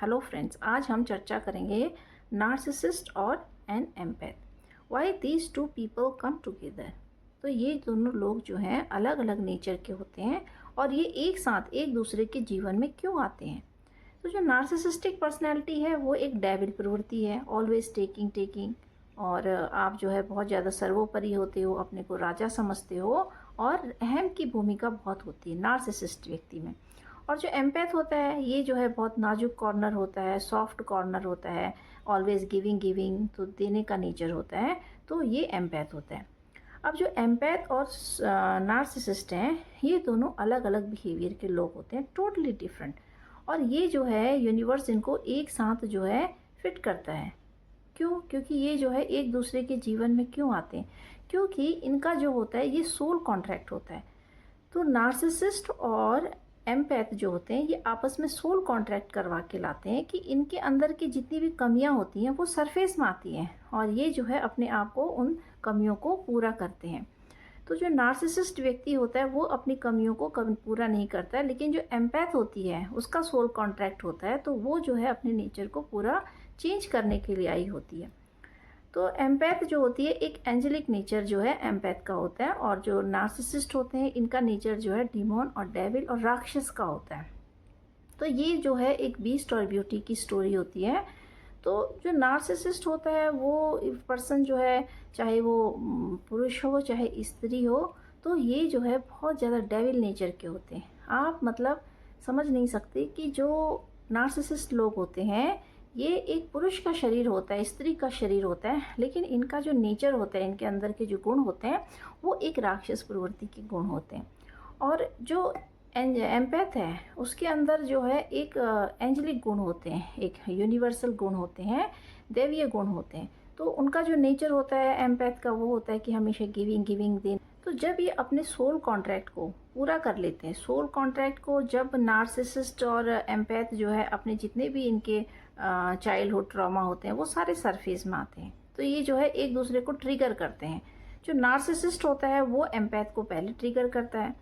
Hello friends, आज हम चर्चा करेंगे नार्सिसिस्ट और an empath. Why these two people come together. तो ये दोनों लोग जो हैं अलग अलग नेचर के होते हैं और ये एक साथ एक दूसरे के जीवन में क्यों आते हैं। तो जो नार्सिसिस्टिक पर्सनैलिटी है वो एक डेविल प्रवृत्ति है, ऑलवेज टेकिंग टेकिंग। और आप जो है बहुत ज़्यादा सर्वोपरि होते हो, अपने को राजा समझते हो और अहम की भूमिका बहुत होती है नार्सिसिस्ट व्यक्ति में। और जो एम्पैथ होता है ये जो है बहुत नाजुक कॉर्नर होता है, सॉफ्ट कॉर्नर होता है, ऑलवेज गिविंग गिविंग, तो देने का नेचर होता है, तो ये एम्पैथ होता है। अब जो एम्पैथ और नार्सिसिस्ट हैं ये दोनों अलग अलग बिहेवियर के लोग होते हैं, टोटली डिफरेंट। और ये जो है यूनिवर्स इनको एक साथ जो है फिट करता है। क्यों? क्योंकि ये जो है एक दूसरे के जीवन में क्यों आते हैं, क्योंकि इनका जो होता है ये सोल कॉन्ट्रैक्ट होता है। तो नार्सिसिस्ट और एम्पैथ जो होते हैं ये आपस में सोल कॉन्ट्रैक्ट करवा के लाते हैं कि इनके अंदर की जितनी भी कमियां होती हैं वो सरफेस में आती हैं और ये जो है अपने आप को उन कमियों को पूरा करते हैं। तो जो नार्सिसिस्ट व्यक्ति होता है वो अपनी कमियों को कभी पूरा नहीं करता है, लेकिन जो एम्पैथ होती है उसका सोल कॉन्ट्रैक्ट होता है, तो वो जो है अपने नेचर को पूरा चेंज करने के लिए आई होती है। तो एम्पैथ जो होती है एक एंजेलिक नेचर जो है एम्पैथ का होता है, और जो नार्सिसिस्ट होते हैं इनका नेचर जो है डिमोन और डेविल और राक्षस का होता है। तो ये जो है एक बीस्ट और ब्यूटी की स्टोरी होती है। तो जो नार्सिसिस्ट होता है वो पर्सन जो है, चाहे वो पुरुष हो चाहे स्त्री हो, तो ये जो है बहुत ज़्यादा डेविल नेचर के होते हैं। आप मतलब समझ नहीं सकते कि जो नार्सिसिस्ट लोग होते हैं ये एक पुरुष का शरीर होता है, स्त्री का शरीर होता है, लेकिन इनका जो नेचर होता है, इनके अंदर के जो गुण होते हैं वो एक राक्षस प्रवृत्ति के गुण होते हैं। और जो एम्पैथ है उसके अंदर जो है एक एंजेलिक गुण होते हैं, एक यूनिवर्सल गुण होते हैं, दैवीय गुण होते हैं। तो उनका जो नेचर होता है एम्पैथ का वो होता है कि हमेशा गिविंग गिविंग दें। तो जब ये अपने सोल कॉन्ट्रैक्ट को पूरा कर लेते हैं, सोल कॉन्ट्रैक्ट को जब नार्सिसिस्ट और एम्पैथ जो है अपने जितने भी इनके चाइल्डहुड ट्रॉमा होते हैं वो सारे सरफेस में आते हैं, तो ये जो है एक दूसरे को ट्रिगर करते हैं। जो नार्सिसिस्ट होता है वो एम्पैथ को पहले ट्रिगर करता है।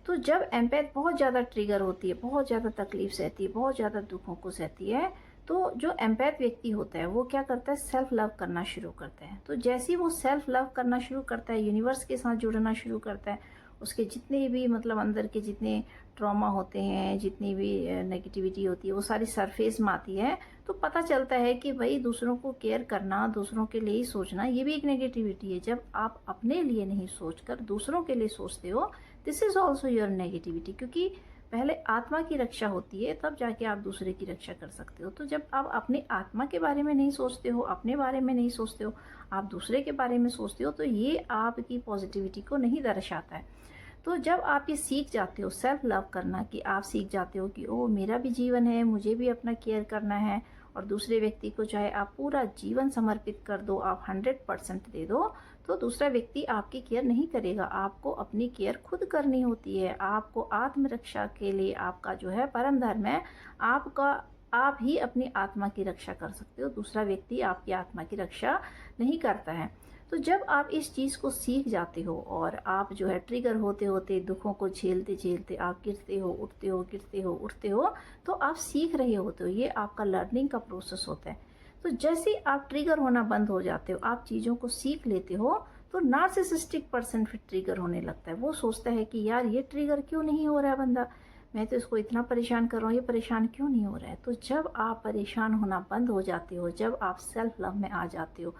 तो जब एम्पैथ बहुत ज़्यादा ट्रिगर होती है, बहुत ज़्यादा तकलीफ सहती है, बहुत ज़्यादा दुखों को सहती है, तो जो एम्पैथ व्यक्ति होता है वो क्या करता है, सेल्फ लव करना शुरू करता है। तो जैसे ही वो सेल्फ लव करना शुरू करता है, यूनिवर्स के साथ जुड़ना शुरू करता है, उसके जितने भी मतलब अंदर के जितने ट्रॉमा होते हैं, जितनी भी नेगेटिविटी होती है वो सारी सरफेस में आती है। तो पता चलता है कि भाई दूसरों को केयर करना, दूसरों के लिए ही सोचना, ये भी एक नेगेटिविटी है। जब आप अपने लिए नहीं सोचकर दूसरों के लिए सोचते हो, this is also your negativity. क्योंकि पहले आत्मा की रक्षा होती है तब जाके आप दूसरे की रक्षा कर सकते हो। तो जब आप अपनी आत्मा के बारे में नहीं सोचते हो, अपने बारे में नहीं सोचते हो, आप दूसरे के बारे में सोचते हो, तो ये आपकी पॉजिटिविटी को नहीं दर्शाता है। तो जब आप ये सीख जाते हो सेल्फ लव करना, कि आप सीख जाते हो कि ओ मेरा भी जीवन है, मुझे भी अपना केयर करना है, और दूसरे व्यक्ति को चाहे आप पूरा जीवन समर्पित कर दो, आप 100% दे दो, तो दूसरा व्यक्ति आपकी केयर नहीं करेगा। आपको अपनी केयर खुद करनी होती है। आपको आत्मरक्षा के लिए आपका जो है परम धर्म है, आपका आप ही अपनी आत्मा की रक्षा कर सकते हो, दूसरा व्यक्ति आपकी आत्मा की रक्षा नहीं करता है। तो जब आप इस चीज़ को सीख जाते हो और आप जो है ट्रिगर होते होते, दुखों को झेलते झेलते आप गिरते हो उठते हो, गिरते हो उठते हो, तो आप सीख रहे होते हो, ये आपका लर्निंग का प्रोसेस होता है। तो जैसे ही आप ट्रिगर होना बंद हो जाते हो, आप चीज़ों को सीख लेते हो, तो नार्सिसिस्टिक पर्सन फिर ट्रिगर होने लगता है। वो सोचता है कि यार ये ट्रिगर क्यों नहीं हो रहा है बंदा, मैं तो इसको इतना परेशान कर रहा हूँ, ये परेशान क्यों नहीं हो रहा है। तो जब आप परेशान होना बंद हो जाते हो, जब आप सेल्फ लव में आ जाते हो,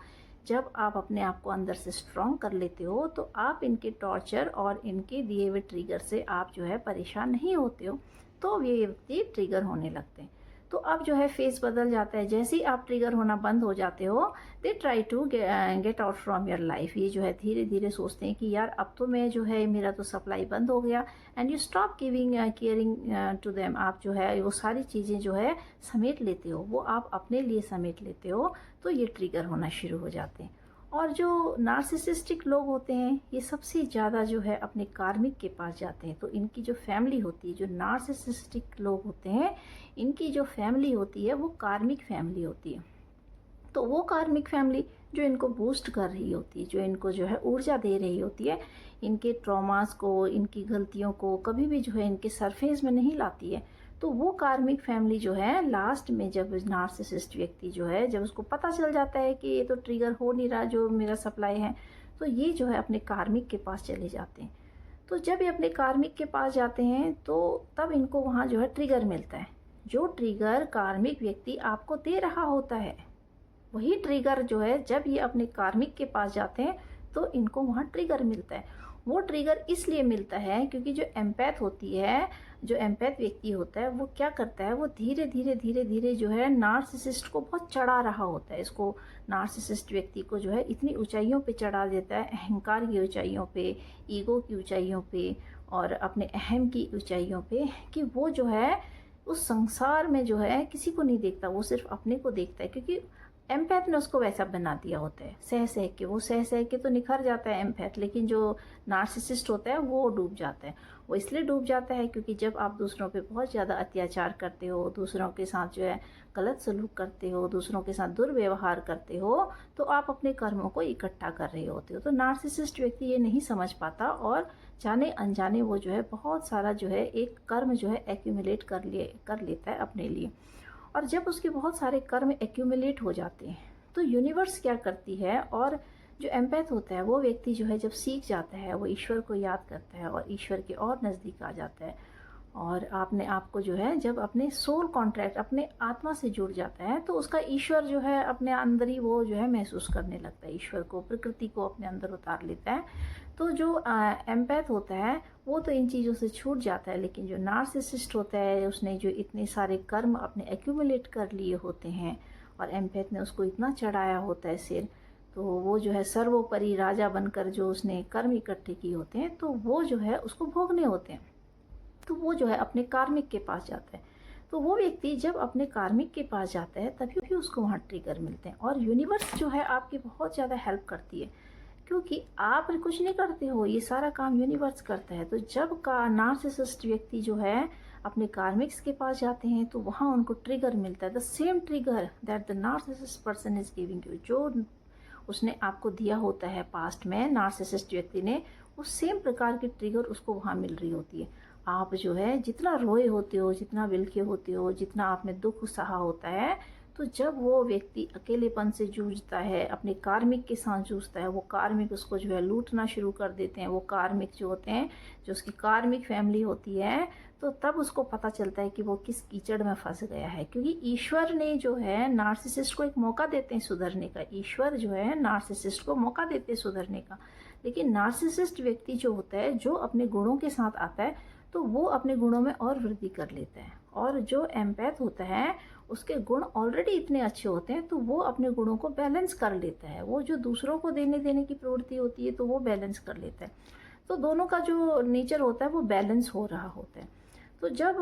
जब आप अपने आप को अंदर से स्ट्रॉन्ग कर लेते हो, तो आप इनके टॉर्चर और इनके दिए हुए ट्रिगर से आप जो है परेशान नहीं होते हो, तो ये व्यक्ति ट्रिगर होने लगते हैं। तो अब जो है फेस बदल जाता है। जैसे ही आप ट्रिगर होना बंद हो जाते हो, they try to get out from your life. ये जो है धीरे धीरे सोचते हैं कि यार अब तो मैं जो है मेरा तो सप्लाई बंद हो गया, and you stop giving caring to them. आप जो है वो सारी चीज़ें जो है समेट लेते हो, वो आप अपने लिए समेट लेते हो, तो ये ट्रिगर होना शुरू हो जाते हैं। और जो नार्सिसिस्टिक लोग होते हैं ये सबसे ज़्यादा जो है अपने कार्मिक के पास जाते हैं। तो इनकी जो फैमिली होती है, जो नार्सिसिस्टिक लोग होते हैं, इनकी जो फैमिली होती है वो कार्मिक फैमिली होती है। तो वो कार्मिक फैमिली जो इनको बूस्ट कर रही होती है, जो इनको जो है ऊर्जा दे रही होती है, इनके ट्रॉमास को, इनकी गलतियों को कभी भी जो है इनके सरफेस में नहीं लाती है। तो वो कार्मिक फैमिली जो है लास्ट में, जब नार्सिसिस्ट व्यक्ति जो है, जब उसको पता चल जाता है कि ये तो ट्रिगर हो नहीं रहा जो मेरा सप्लाई है, तो ये जो है अपने कार्मिक के पास चले जाते हैं। तो जब ये अपने कार्मिक के पास जाते हैं तो तब इनको वहाँ जो है ट्रिगर मिलता है। जो ट्रिगर कार्मिक व्यक्ति आपको दे रहा होता है, वही ट्रिगर जो है जब ये अपने कार्मिक के पास जाते हैं तो इनको वहाँ ट्रिगर मिलता है। वो ट्रिगर इसलिए मिलता है क्योंकि जो एम्पैथ होती है, जो एम्पैथ व्यक्ति होता है, वो क्या करता है, वो धीरे धीरे धीरे धीरे जो है नार्सिसिस्ट को बहुत चढ़ा रहा होता है। इसको, नार्सिसिस्ट व्यक्ति को जो है इतनी ऊंचाइयों पे चढ़ा देता है, अहंकार की ऊंचाइयों पे, ईगो की ऊंचाइयों पे और अपने अहम की ऊंचाइयों पे, कि वो जो है उस संसार में जो है किसी को नहीं देखता, वो सिर्फ अपने को देखता है। क्योंकि एम्पैथ ने उसको वैसा बना दिया होता है, सह सह के, वो सह सह के तो निखर जाता है एम्पैथ, लेकिन जो नार्सिसिस्ट होता है वो डूब जाता है। वो इसलिए डूब जाता है क्योंकि जब आप दूसरों पे बहुत ज़्यादा अत्याचार करते हो, दूसरों के साथ जो है गलत सलूक करते हो, दूसरों के साथ दुर्व्यवहार करते हो, तो आप अपने कर्मों को इकट्ठा कर रहे होते हो। तो नार्सिसिस्ट व्यक्ति ये नहीं समझ पाता और जाने अनजाने वो जो है बहुत सारा जो है एक कर्म जो है एक्यूमुलेट कर लेता है अपने लिए। और जब उसके बहुत सारे कर्म एक्यूमुलेट हो जाते हैं तो यूनिवर्स क्या करती है, और जो एम्पैथ होता है वो व्यक्ति जो है जब सीख जाता है, वो ईश्वर को याद करता है और ईश्वर के और नज़दीक आ जाता है, और आपने आपको जो है जब अपने सोल कॉन्ट्रैक्ट, अपने आत्मा से जुड़ जाता है, तो उसका ईश्वर जो है अपने अंदर ही वो जो है महसूस करने लगता है, ईश्वर को, प्रकृति को अपने अंदर उतार लेता है। तो जो एम्पैथ होता है वो तो इन चीज़ों से छूट जाता है, लेकिन जो नार्सिसिस्ट होता है उसने जो इतने सारे कर्म अपने एक्यूमुलेट कर लिए होते हैं और एम्पैथ ने उसको इतना चढ़ाया होता है सिर, तो वो जो है सर्वोपरि राजा बनकर जो उसने कर्म इकट्ठे किए होते हैं तो वो जो है उसको भोगने होते हैं। तो वो जो है अपने कार्मिक के पास जाता है। तो वो व्यक्ति जब अपने कार्मिक के पास जाता है तभी भी उसको वहाँ ट्रिगर मिलते हैं, और यूनिवर्स जो है आपकी बहुत ज़्यादा हेल्प करती है, क्योंकि आप कुछ नहीं करते हो, ये सारा काम यूनिवर्स करता है। तो जब का नार्सिसिस्ट व्यक्ति जो है अपने कार्मिक्स के पास जाते हैं तो वहाँ उनको ट्रिगर मिलता है, the same trigger that the narcissist person is giving you, जो उसने आपको दिया होता है पास्ट में नार्सिसिस्ट व्यक्ति ने, उस सेम प्रकार की ट्रिगर उसको वहाँ मिल रही होती है। आप जो है जितना रोए होते हो, जितना बिलखे होते हो, जितना आप में दुख सहा होता है, तो जब वो व्यक्ति अकेलेपन से जूझता है, अपने कार्मिक के साथ जूझता है, वो कार्मिक उसको जो है लूटना शुरू कर देते हैं, वो कार्मिक जो होते हैं, जो उसकी कार्मिक फैमिली होती है, तो तब उसको पता चलता है कि वो किस कीचड़ में फंस गया है। क्योंकि ईश्वर ने जो है नार्सिसिस्ट को एक मौका देते हैं सुधरने का, ईश्वर जो है नार्सिसिस्ट को मौका देते हैं सुधरने का, लेकिन नार्सिसिस्ट व्यक्ति जो होता है, जो अपने गुणों के साथ आता है, तो वो अपने गुणों में और वृद्धि कर लेता है। और जो एम्पैथ होता है उसके गुण ऑलरेडी इतने अच्छे होते हैं तो वो अपने गुणों को बैलेंस कर लेता है, वो जो दूसरों को देने की प्रवृत्ति होती है तो वो बैलेंस कर लेता है। तो दोनों का जो नेचर होता है वो बैलेंस हो रहा होता है। तो जब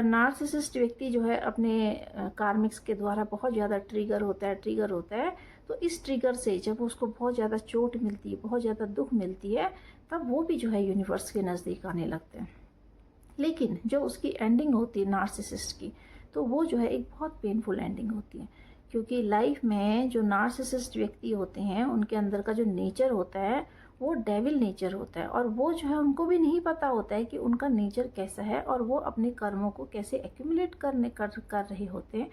नार्सिसिस्ट व्यक्ति जो है अपने कार्मिक्स के द्वारा बहुत ज़्यादा ट्रिगर होता है, तो इस ट्रिगर से जब उसको बहुत ज़्यादा चोट मिलती है, बहुत ज़्यादा दुख मिलती है, तब वो भी जो है यूनिवर्स के नज़दीक आने लगते हैं। लेकिन जो उसकी एंडिंग होती है नार्सिसिस्ट की, तो वो जो है एक बहुत पेनफुल एंडिंग होती है, क्योंकि लाइफ में जो नार्सिसिस्ट व्यक्ति होते हैं उनके अंदर का जो नेचर होता है वो डेविल नेचर होता है, और वो जो है उनको भी नहीं पता होता है कि उनका नेचर कैसा है और वो अपने कर्मों को कैसे एक्यूमुलेट कर रहे होते हैं।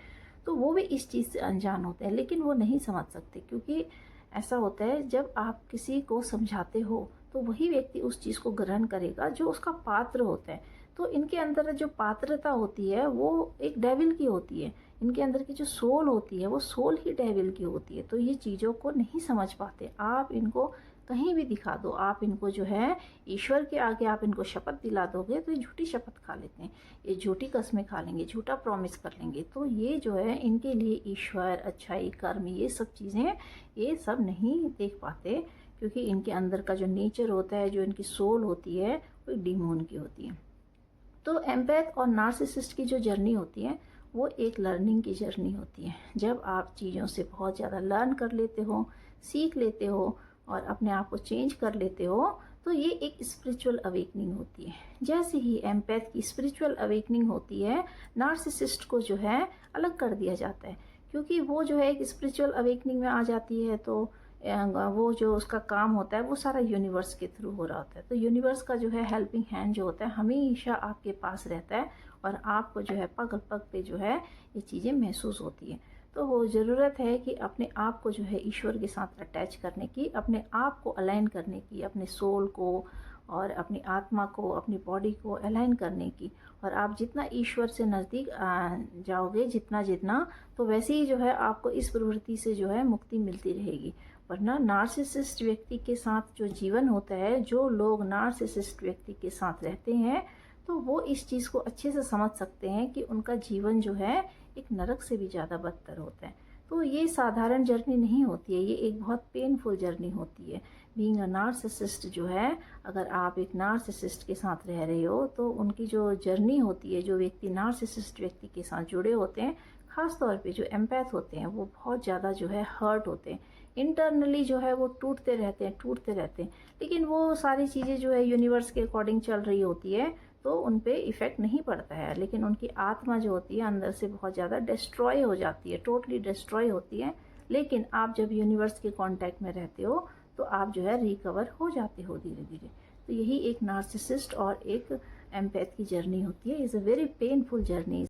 तो वो भी इस चीज़ से अनजान होते हैं, लेकिन वो नहीं समझ सकते, क्योंकि ऐसा होता है जब आप किसी को समझाते हो तो वही व्यक्ति उस चीज़ को ग्रहण करेगा जो उसका पात्र होता है। तो इनके अंदर जो पात्रता होती है वो एक डेविल की होती है, इनके अंदर की जो सोल होती है वो सोल ही डेविल की होती है। तो ये चीज़ों को नहीं समझ पाते। आप इनको कहीं भी दिखा दो, आप इनको जो है ईश्वर के आगे आप इनको शपथ दिला दोगे तो ये झूठी शपथ खा लेते हैं, ये झूठी कस्में खा लेंगे, झूठा प्रॉमिस कर लेंगे। तो ये जो है इनके लिए ईश्वर, अच्छाई, कर्म, ये सब चीज़ें ये सब नहीं देख पाते, क्योंकि इनके अंदर का जो नेचर होता है, जो इनकी सोल होती है, वो एक डिमोन की होती है। तो एम्पैथ और नार्सिसिस्ट की जो जर्नी होती है वो एक लर्निंग की जर्नी होती है। जब आप चीज़ों से बहुत ज़्यादा लर्न कर लेते हो, सीख लेते हो और अपने आप को चेंज कर लेते हो, तो ये एक स्पिरिचुअल अवेकनिंग होती है। जैसे ही एम्पैथ की स्पिरिचुअल अवेकनिंग होती है, नार्सिसिस्ट को जो है अलग कर दिया जाता है, क्योंकि वो जो है एक स्पिरिचुअल अवेकनिंग में आ जाती है तो वो जो उसका काम होता है वो सारा यूनिवर्स के थ्रू हो रहा होता है। तो यूनिवर्स का जो है हेल्पिंग हैंड जो होता है हमेशा आपके पास रहता है और आपको जो है पग पग पे जो है ये चीज़ें महसूस होती हैं। तो वो ज़रूरत है कि अपने आप को जो है ईश्वर के साथ अटैच करने की, अपने आप को अलाइन करने की, अपने सोल को और अपनी आत्मा को, अपनी बॉडी को अलाइन करने की। और आप जितना ईश्वर से नज़दीक जाओगे जितना जितना, तो वैसे ही जो है आपको इस प्रवृत्ति से जो है मुक्ति मिलती रहेगी। वरना नार्सिसिस्ट व्यक्ति के साथ जो जीवन होता है, जो लोग नार्सिसिस्ट व्यक्ति के साथ रहते हैं, तो वो इस चीज़ को अच्छे से समझ सकते हैं कि उनका जीवन जो है एक नरक से भी ज़्यादा बदतर होता है। तो ये साधारण जर्नी नहीं होती है, ये एक बहुत पेनफुल जर्नी होती है। बीइंग अ नार्सिसिस्ट जो है, अगर आप एक नार्सिसिस्ट के साथ रह रहे हो तो उनकी जो जर्नी होती है, जो व्यक्ति नार्सिसिस्ट व्यक्ति के साथ जुड़े होते हैं, ख़ास तौर पे जो एम्पैथ होते हैं, वो बहुत ज़्यादा जो है हर्ट होते हैं। इंटरनली जो है वो टूटते रहते हैं, टूटते रहते हैं। लेकिन वो सारी चीज़ें जो है यूनिवर्स के अकॉर्डिंग चल रही होती है, तो उन पे इफ़ेक्ट नहीं पड़ता है। लेकिन उनकी आत्मा जो होती है अंदर से बहुत ज़्यादा डिस्ट्रॉय हो जाती है, टोटली डिस्ट्रॉय होती है। लेकिन आप जब यूनिवर्स के कांटेक्ट में रहते हो तो आप जो है रिकवर हो जाते हो धीरे धीरे। तो यही एक नार्सिसिस्ट और एक एम्पैथ की जर्नी होती है। Is a very painful journey.